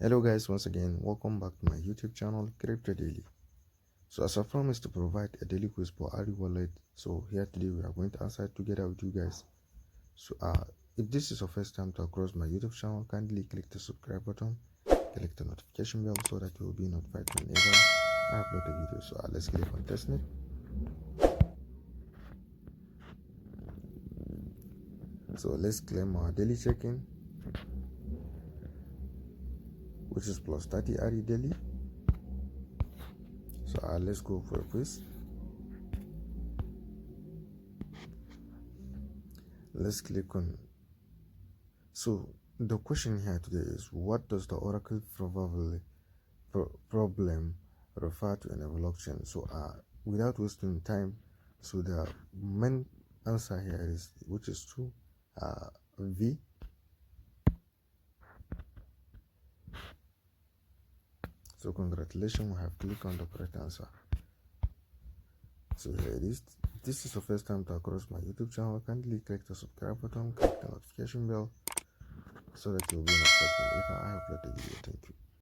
Hello guys, once again welcome back to my YouTube channel Crypto Daily. So as I promised to provide a daily quiz for ARI Wallet, so here today we are going to answer it together with you guys. So if this is your first time to across my YouTube channel, kindly click the subscribe button, click the notification bell so that you will be notified whenever I upload a video. So let's click on testnet. So let's claim our daily check-in, which is plus 30 ARI daily. So let's go for a quiz. Let's click on. So the question here today is, what does the Oracle problem refer to in a blockchain? So without wasting time, so the main answer here is, which is true, V. So congratulations, we have clicked on the correct answer. So here it is. If this is the first time to across my YouTube channel, kindly click the subscribe button, click the notification bell so that you'll be notified whenever I upload a video. Thank you.